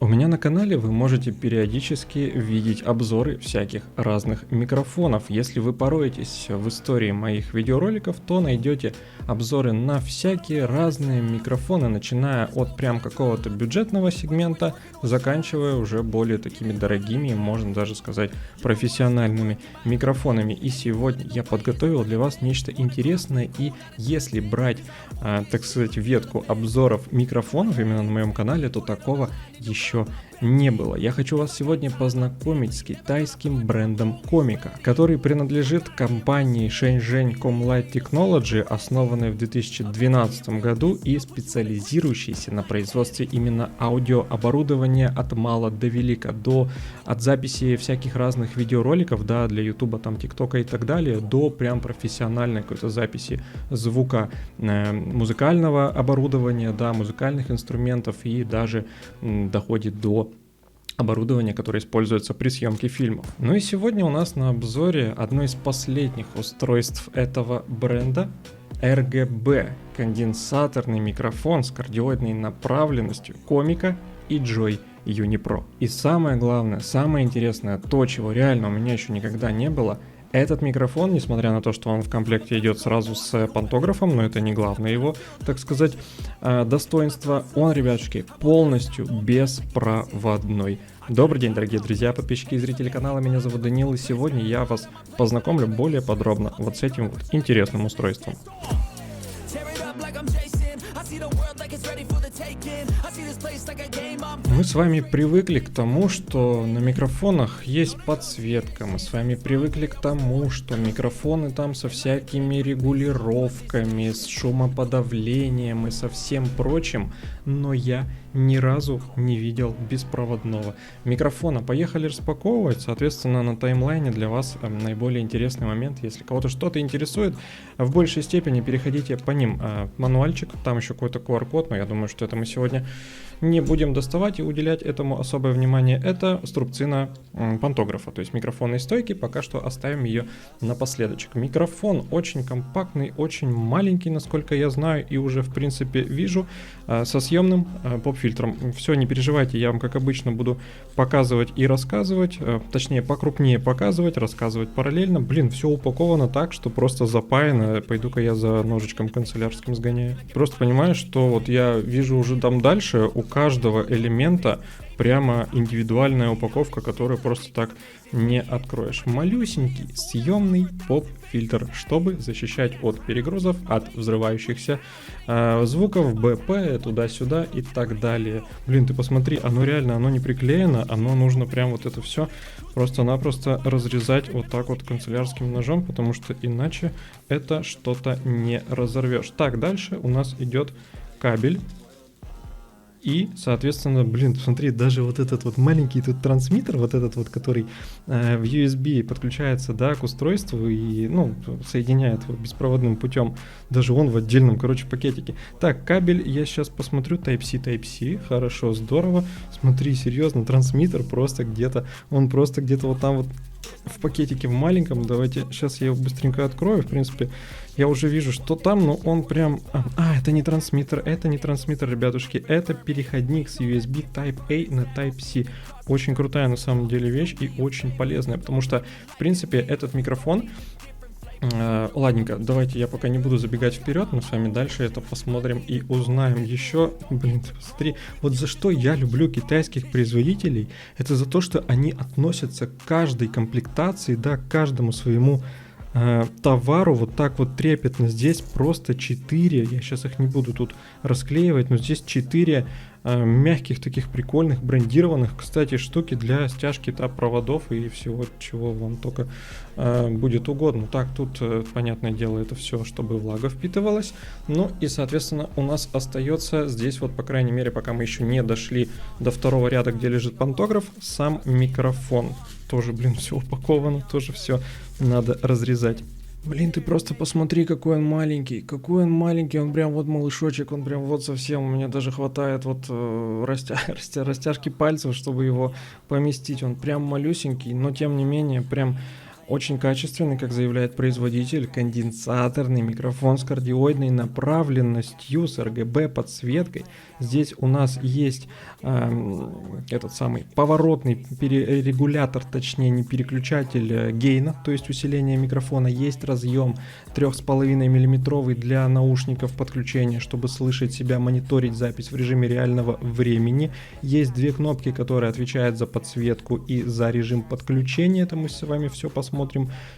У меня на канале вы можете периодически видеть обзоры всяких разных микрофонов. Если вы пороетесь в истории моих видеороликов, то найдете обзоры на всякие разные микрофоны, начиная от прям какого-то бюджетного сегмента, заканчивая уже более такими дорогими, можно даже сказать, профессиональными микрофонами. И сегодня я подготовил для вас нечто интересное, и если брать, так сказать, ветку обзоров микрофонов именно на моем канале, то такого еще не было. Я хочу вас сегодня познакомить с китайским брендом Комика, который принадлежит компании Shenzhen Comlight Technology, основанной в 2012 году и специализирующейся на производстве именно аудиооборудования от мала до велика, от записи всяких разных видеороликов, да, для ютуба, там, тиктока и так далее, до прям профессиональной какой-то записи звука, музыкального оборудования, да, музыкальных инструментов, и даже доходит до оборудование, которое используется при съемке фильмов. Ну и сегодня у нас на обзоре одно из последних устройств этого бренда — RGB конденсаторный микрофон с кардиоидной направленностью Комика и Joy Unipro. И самое главное, самое интересное, то, чего реально у меня еще никогда не было — этот микрофон, несмотря на то, что он в комплекте идет сразу с пантографом, но это не главное его, так сказать, достоинство, он, ребятушки, полностью беспроводной. Добрый день, дорогие друзья, подписчики и зрители канала, меня зовут Данил, и сегодня я вас познакомлю более подробно вот с этим вот интересным устройством. Мы с вами привыкли к тому, что на микрофонах есть подсветка, мы с вами привыкли к тому, что микрофоны там со всякими регулировками, с шумоподавлением и со всем прочим, но я ни разу не видел беспроводного микрофона. Поехали распаковывать. Соответственно, на таймлайне для вас наиболее интересный момент. Если кого-то что-то интересует, в большей степени переходите по ним. Мануальчик, там еще какой-то QR-код, но я думаю, что это мы сегодня не будем доставать и уделять этому особое внимание. Это струбцина пантографа, то есть микрофонной стойки. Пока что оставим ее напоследочек. Микрофон очень компактный, очень маленький, насколько я знаю и уже в принципе вижу, со съемным поп-фильтром. Все, не переживайте, я вам как обычно буду показывать и рассказывать, точнее покрупнее показывать, рассказывать параллельно. Блин, все упаковано так, что просто запаяно. Пойду-ка я за ножичком канцелярским сгоняю. Просто понимаю, что вот я вижу уже там дальше у каждого элемента прямо индивидуальная упаковка, которую просто так не откроешь. Малюсенький съемный поп-фильтр, чтобы защищать от перегрузов, от взрывающихся звуков, БП, туда-сюда и так далее. Блин, ты посмотри, оно реально, оно не приклеено, оно нужно прям вот это все просто-напросто разрезать вот так вот канцелярским ножом, потому что иначе это что-то не разорвешь. Так, дальше у нас идет кабель. И, соответственно, блин, смотри, даже вот этот вот маленький тут трансмиттер, вот этот вот, который в USB подключается, да, к устройству и, ну, соединяет его беспроводным путем, даже он в отдельном, короче, пакетике. Так, кабель, я сейчас посмотрю, Type-C, хорошо, здорово, смотри, серьезно, трансмиттер просто где-то, он просто где-то вот там вот в пакетике в маленьком. Давайте, сейчас я его быстренько открою, в принципе, я уже вижу, что там, но он прям... это не трансмиттер, ребятушки, это переходник с USB Type-A на Type-C. Очень крутая на самом деле вещь и очень полезная, потому что, в принципе, этот микрофон... ладненько, давайте я пока не буду забегать вперед, мы с вами дальше это посмотрим и узнаем еще. Блин, ты посмотри, вот за что я люблю китайских производителей, это за то, что они относятся к каждой комплектации, да, к каждому своему товару вот так вот трепетно. Здесь просто 4, я сейчас их не буду тут расклеивать, но здесь 4 мягких таких прикольных брендированных, кстати, штуки для стяжки проводов и всего, чего вам только будет угодно. Так, тут, понятное дело, это все, чтобы влага впитывалась. Ну и, соответственно, у нас остается здесь вот, по крайней мере, пока мы еще не дошли до второго ряда, где лежит пантограф, сам микрофон. Тоже, блин, все упаковано, тоже все надо разрезать. Блин, ты просто посмотри, какой он маленький, он прям вот малышочек, он прям вот совсем, у меня даже хватает вот растяжки пальцев, чтобы его поместить, он прям малюсенький, но тем не менее прям Очень качественный, как заявляет производитель, конденсаторный микрофон с кардиоидной направленностью, с RGB подсветкой. Здесь у нас есть этот самый поворотный регулятор, точнее не переключатель гейна, то есть усиление микрофона. Есть разъем 3,5 мм для наушников подключения, чтобы слышать себя, мониторить запись в режиме реального времени. Есть две кнопки, которые отвечают за подсветку и за режим подключения. Это мы с вами все посмотрим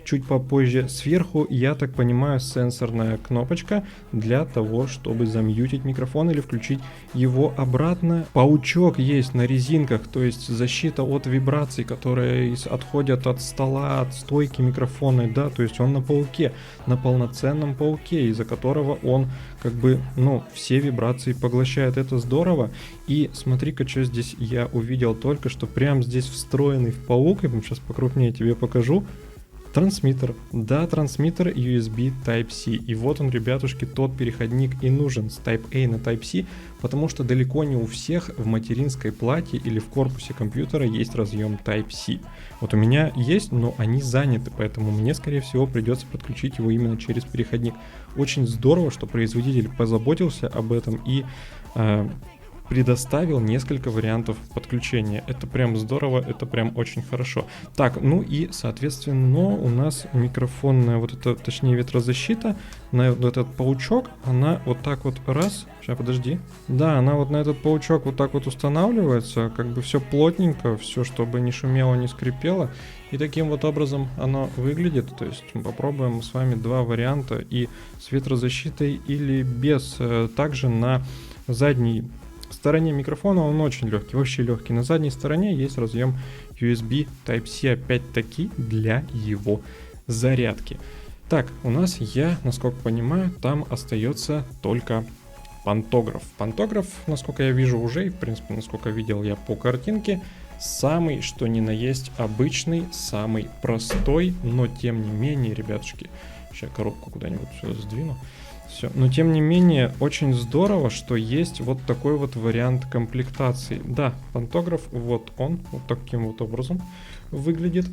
чуть попозже. Сверху, я так понимаю, сенсорная кнопочка для того, чтобы замьютить микрофон или включить его обратно. Паучок есть на резинках, то есть защита от вибраций, которые отходят от стола, от стойки микрофона, да, то есть он на пауке, на полноценном пауке, из-за которого он как бы, ну, все вибрации поглощает. Это здорово. И смотри-ка, что здесь я увидел только что, прям здесь встроенный в паук, я вам сейчас покрупнее тебе покажу. Трансмиттер. Да, трансмиттер USB Type-C. И вот он, ребятушки, тот переходник и нужен с Type-A на Type-C, потому что далеко не у всех в материнской плате или в корпусе компьютера есть разъем Type-C. Вот у меня есть, но они заняты, поэтому мне, скорее всего, придется подключить его именно через переходник. Очень здорово, что производитель позаботился об этом и предоставил несколько вариантов подключения. Это прям здорово, это прям очень хорошо. Так, ну и, соответственно, у нас микрофонная вот эта, точнее, ветрозащита на вот этот паучок, она вот так вот раз, сейчас, подожди. Да, она вот на этот паучок вот так вот устанавливается, как бы все плотненько, все, чтобы не шумело, не скрипело. И таким вот образом оно выглядит. То есть мы попробуем с вами два варианта, и с ветрозащитой или без. Также на задней стороне микрофона он очень легкий, вообще легкий. На задней стороне есть разъем USB Type-C, опять-таки для его зарядки. Так, у нас, я, насколько понимаю, там остается только пантограф. Пантограф, насколько я вижу уже, и в принципе, насколько видел я по картинке, самый, что ни на есть, обычный, самый простой, но тем не менее, ребятушки, сейчас коробку куда-нибудь сюда сдвину. Все. Но тем не менее, очень здорово, что есть вот такой вот вариант комплектации. Да, пантограф, вот он, вот таким вот образом выглядит.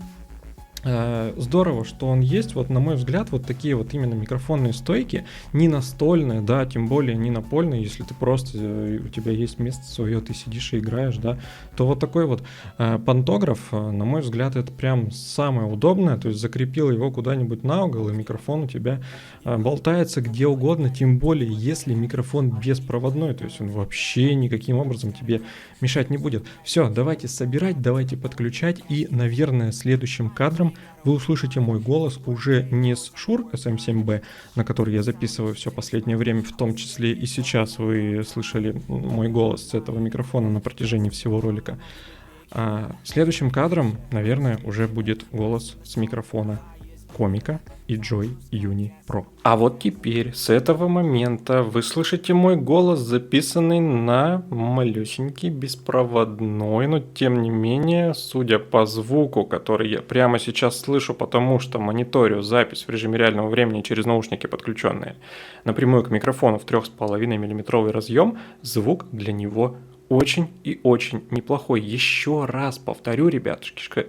Здорово, что он есть. Вот, на мой взгляд, вот такие вот именно микрофонные стойки, не настольные, да, тем более не напольные, если ты просто, у тебя есть место свое, ты сидишь и играешь, да, то вот такой вот пантограф, на мой взгляд, это прям самое удобное. То есть закрепил его куда-нибудь на угол, и микрофон у тебя болтается где угодно, тем более если микрофон беспроводной, то есть он вообще никаким образом тебе мешать не будет. Все, давайте собирать, давайте подключать, и, наверное, следующим кадром вы услышите мой голос уже не с Shure SM7B, на который я записываю все последнее время, в том числе и сейчас вы слышали мой голос с этого микрофона на протяжении всего ролика. А следующим кадром, наверное, уже будет голос с микрофона Комика и Joy Uni Pro. А вот теперь, с этого момента, вы слышите мой голос, записанный на малюсенький беспроводной, но тем не менее, судя по звуку, который я прямо сейчас слышу, потому что мониторю запись в режиме реального времени через наушники, подключенные напрямую к микрофону в 3,5 мм разъем, звук для него очень и очень неплохой. Еще раз повторю, ребятушки,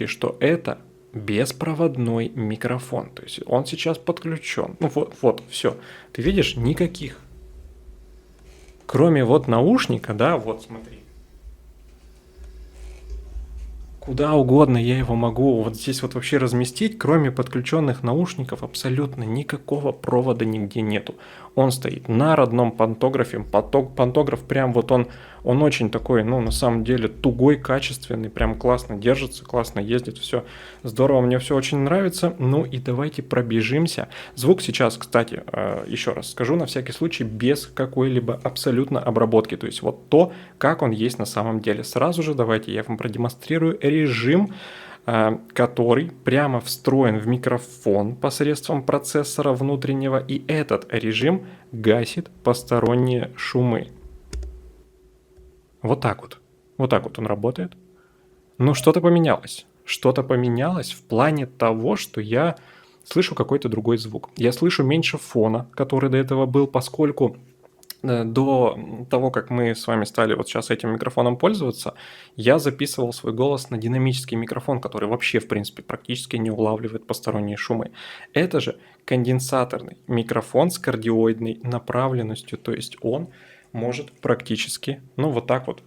что это беспроводной микрофон. То есть он сейчас подключен. Ну вот, все. Ты видишь, никаких. Кроме вот наушника, да, вот смотри. Куда угодно я его могу вот здесь вот вообще разместить, кроме подключенных наушников абсолютно никакого провода нигде нету. Он стоит на родном пантографе, пантограф прям вот он очень такой, ну на самом деле тугой, качественный, прям классно держится, классно ездит, все здорово, мне все очень нравится. Ну и давайте пробежимся. Звук сейчас, кстати, еще раз скажу на всякий случай, без какой-либо абсолютно обработки, то есть вот то, как он есть на самом деле. Сразу же давайте я вам продемонстрирую режим, который прямо встроен в микрофон посредством процессора внутреннего, и этот режим гасит посторонние шумы. Вот так вот он работает. Но что-то поменялось. Что-то поменялось в плане того, что я слышу какой-то другой звук. Я слышу меньше фона, который до этого был, поскольку До того, как мы с вами стали вот сейчас этим микрофоном пользоваться, я записывал свой голос на динамический микрофон, который вообще, в принципе, практически не улавливает посторонние шумы. Это же конденсаторный микрофон с кардиоидной направленностью, то есть он может практически, ну, вот так вот,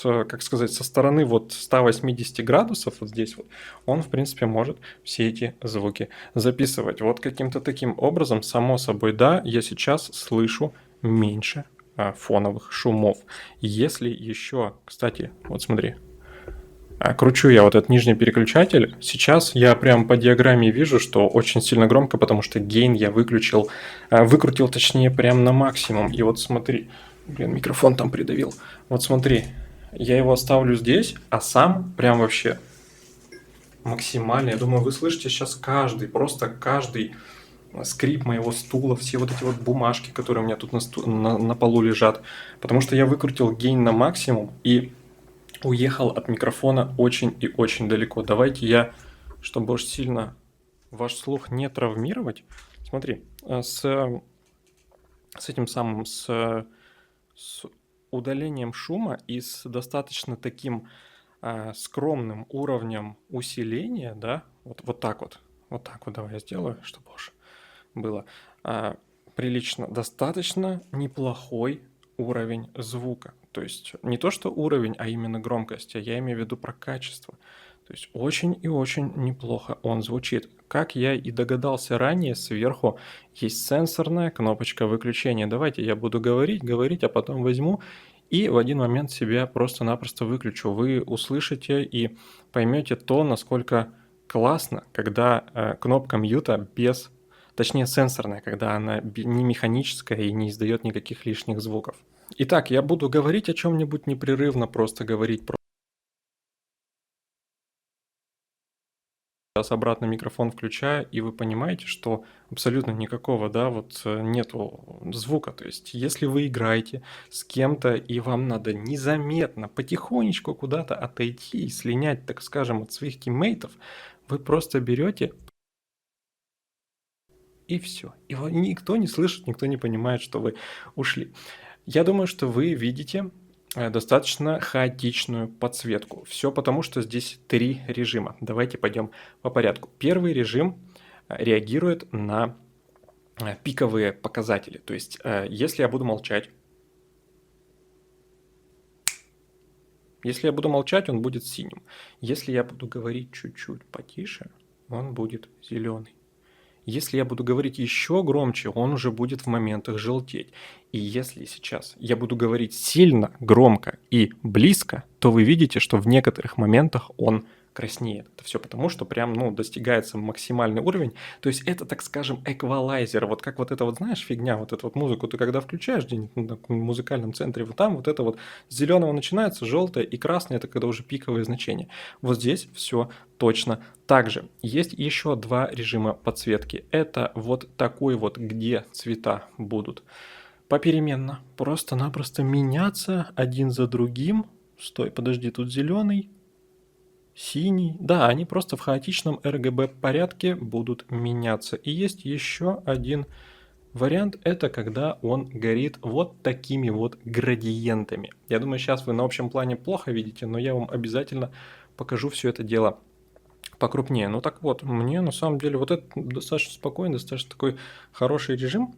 как сказать, со стороны вот 180 градусов, вот здесь вот, он, в принципе, может все эти звуки записывать. Вот каким-то таким образом, само собой, да, я сейчас слышу меньше фоновых шумов. Если еще, кстати, вот смотри, кручу я вот этот нижний переключатель, сейчас я прям по диаграмме вижу, что очень сильно громко, потому что гейн я выкрутил точнее прям на максимум. И вот смотри, блин, микрофон там придавил. Вот смотри, я его оставлю здесь, а сам прям вообще максимально. Я думаю, вы слышите сейчас просто каждый скрип моего стула, все вот эти вот бумажки, которые у меня тут на полу лежат. Потому что я выкрутил гейн на максимум и уехал от микрофона очень и очень далеко. Давайте я, чтобы уж сильно ваш слух не травмировать, смотри, с этим самым, с удалением шума и с достаточно таким скромным уровнем усиления, да, вот так вот давай я сделаю, чтобы уж было прилично, достаточно неплохой уровень звука. То есть не то, что уровень, а именно громкость, а я имею в виду про качество. То есть очень и очень неплохо он звучит. Как я и догадался ранее, сверху есть сенсорная кнопочка выключения. Давайте я буду говорить, а потом возьму и в один момент себя просто-напросто выключу. Вы услышите и поймете то, насколько классно, когда кнопка мьюта точнее сенсорная, когда она не механическая и не издает никаких лишних звуков. Итак, я буду говорить о чем-нибудь непрерывно, просто говорить. Сейчас обратно микрофон включаю, и вы понимаете, что абсолютно никакого, да, нету звука. То есть, если вы играете с кем-то, и вам надо незаметно, потихонечку куда-то отойти и слинять, так скажем, от своих тиммейтов, вы просто берете и все. И никто не слышит, никто не понимает, что вы ушли. Я думаю, что вы видите достаточно хаотичную подсветку. Все потому, что здесь 3 режима. Давайте пойдем по порядку. Первый режим реагирует на пиковые показатели. То есть, если я буду молчать, он будет синим. Если я буду говорить чуть-чуть потише, он будет зеленый. Если я буду говорить еще громче, он уже будет в моментах желтеть. И если сейчас я буду говорить сильно, громко и близко, то вы видите, что в некоторых моментах он краснеет. Это все потому, что прям, достигается максимальный уровень. То есть это, так скажем, эквалайзер. Вот как вот эта вот, знаешь, фигня, вот эту вот музыку ты когда включаешь где-нибудь на таком музыкальном центре, вот там вот это вот с зеленого начинается, желтое и красное, это когда уже пиковые значения. Вот здесь все точно так же. Есть еще 2 режима подсветки. Это вот такой вот, где цвета будут попеременно, просто-напросто меняться один за другим. Стой, подожди, тут зеленый, синий. Да, они просто в хаотичном RGB порядке будут меняться. И есть еще один вариант, это когда он горит вот такими вот градиентами. Я думаю, сейчас вы на общем плане плохо видите, но я вам обязательно покажу все это дело покрупнее. Ну так вот, мне на самом деле вот это достаточно спокойный, достаточно такой хороший режим.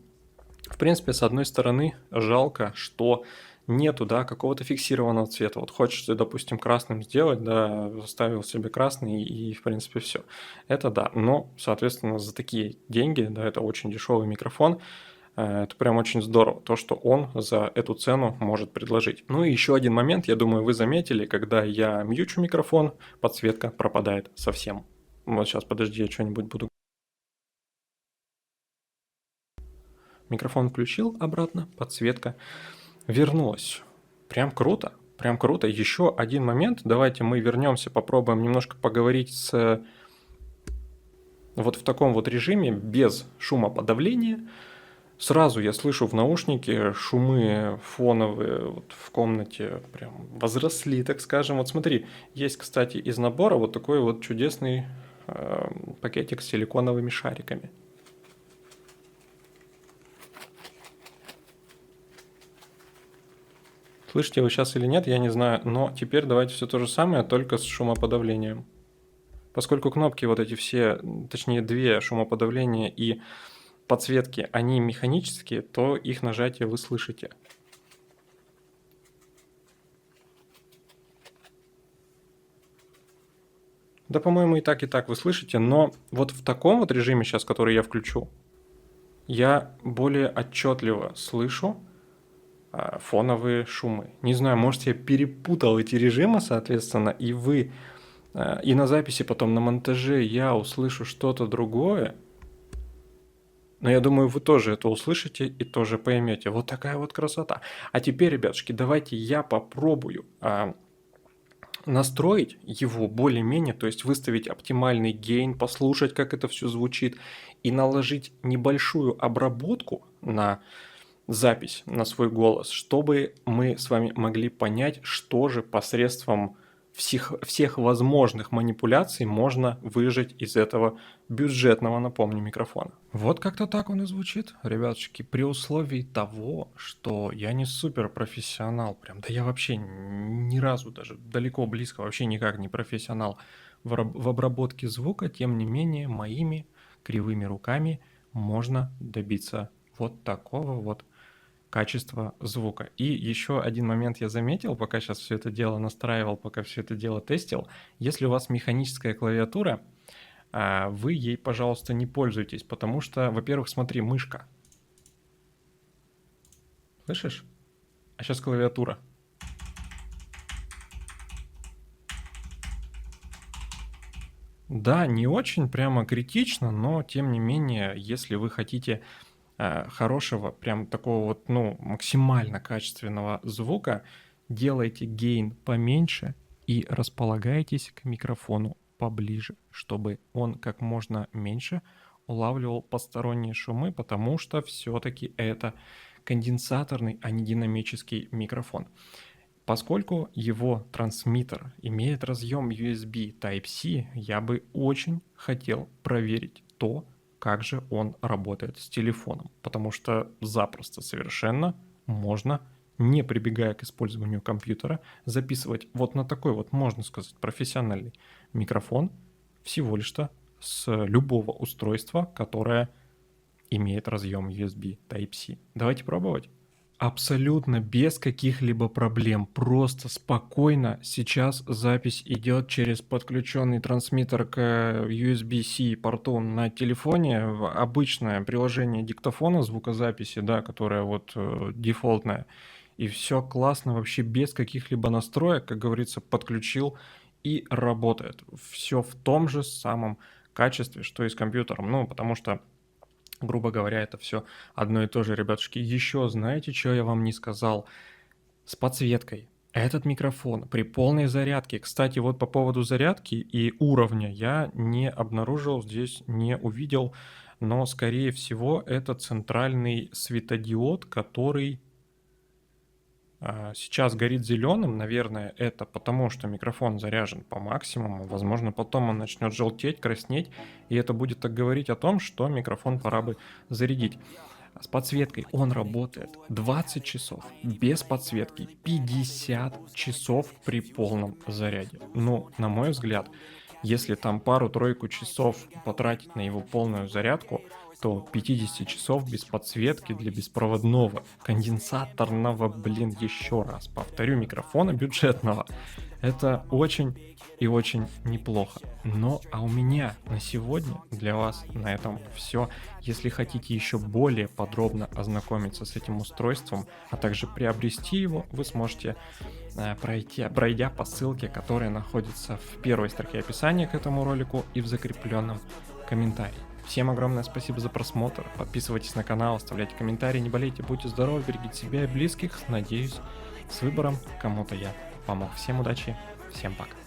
В принципе, с одной стороны, жалко, что нету, да, какого-то фиксированного цвета. Вот хочешь ты, допустим, красным сделать, да, заставил себе красный и, в принципе, все. Это да, но, соответственно, за такие деньги, да, это очень дешевый микрофон, это прям очень здорово, то, что он за эту цену может предложить. Ну и еще один момент, я думаю, вы заметили, когда я мьючу микрофон, подсветка пропадает совсем. Вот сейчас, подожди, я что-нибудь буду. Микрофон включил обратно, подсветка вернулась. Прям круто, прям круто. Еще один момент, давайте мы вернемся, попробуем немножко поговорить вот в таком вот режиме, без шумоподавления. Сразу я слышу в наушнике шумы фоновые вот в комнате прям возросли, так скажем. Вот смотри, есть, кстати, из набора вот такой вот чудесный пакетик с силиконовыми шариками. Слышите вы сейчас или нет, я не знаю, но теперь давайте все то же самое, только с шумоподавлением. Поскольку кнопки вот эти все, точнее 2 шумоподавления и подсветки, они механические, то их нажатие вы слышите. Да, по-моему, и так вы слышите, но вот в таком вот режиме сейчас, который я включу, я более отчетливо слышу фоновые шумы. Не знаю, может, я перепутал эти режимы, соответственно, и вы, и на записи потом, на монтаже я услышу что-то другое, но я думаю, вы тоже это услышите и тоже поймете. Вот такая вот красота. А теперь, ребятушки, давайте я попробую настроить его более-менее, то есть выставить оптимальный гейн, послушать, как это все звучит, и наложить небольшую обработку на запись, на свой голос, чтобы мы с вами могли понять, что же посредством всех возможных манипуляций можно выжать из этого бюджетного, напомню, микрофона. Вот как-то так он и звучит, ребятушки, при условии того, что я не супер профессионал, прям, да я вообще ни разу даже далеко близко, вообще никак не профессионал в обработке звука, тем не менее моими кривыми руками можно добиться вот такого вот качества звука. И еще один момент я заметил, пока сейчас все это дело настраивал, пока все это дело тестил. Если у вас механическая клавиатура, вы ей, пожалуйста, не пользуйтесь, потому что, во-первых, смотри, мышка. Слышишь? А сейчас клавиатура. Да, не очень прямо критично, но тем не менее, если вы хотите хорошего, прям такого вот, ну, максимально качественного звука, делайте гейн поменьше и располагайтесь к микрофону поближе, чтобы он как можно меньше улавливал посторонние шумы, потому что все-таки это конденсаторный, а не динамический микрофон. Поскольку его трансмиттер имеет разъем USB Type-C, я бы очень хотел проверить то, как же он работает с телефоном, потому что запросто совершенно можно, не прибегая к использованию компьютера, записывать вот на такой вот, можно сказать, профессиональный микрофон всего лишь-то с любого устройства, которое имеет разъем USB Type-C. Давайте пробовать. Абсолютно без каких-либо проблем, просто спокойно сейчас запись идет через подключенный трансмиттер к USB-C порту на телефоне, обычное приложение диктофона звукозаписи, да, которое вот дефолтное, и все классно, вообще без каких-либо настроек, как говорится, подключил и работает. Все в том же самом качестве, что и с компьютером, ну, потому что, грубо говоря, это все одно и то же, ребятушки. Еще знаете, что я вам не сказал? С подсветкой. Этот микрофон при полной зарядке, кстати, вот по поводу зарядки и уровня я не обнаружил, здесь не увидел, но, скорее всего, это центральный светодиод, который сейчас горит зеленым, наверное, это потому, что микрофон заряжен по максимуму. Возможно, потом он начнет желтеть, краснеть, и это будет так говорить о том, что микрофон пора бы зарядить. С подсветкой он работает 20 часов, без подсветки 50 часов при полном заряде. Ну, на мой взгляд, если там пару-тройку часов потратить на его полную зарядку, то 50 часов без подсветки для беспроводного, конденсаторного, еще раз повторю, микрофона бюджетного, это очень и очень неплохо. Но а у меня на сегодня для вас на этом все. Если хотите еще более подробно ознакомиться с этим устройством, а также приобрести его, вы сможете пройдя по ссылке, которая находится в первой строке описания к этому ролику и в закрепленном комментарии. Всем огромное спасибо за просмотр. Подписывайтесь на канал, оставляйте комментарии, не болейте, будьте здоровы, берегите себя и близких. Надеюсь, с выбором кому-то я помог. Всем удачи, всем пока.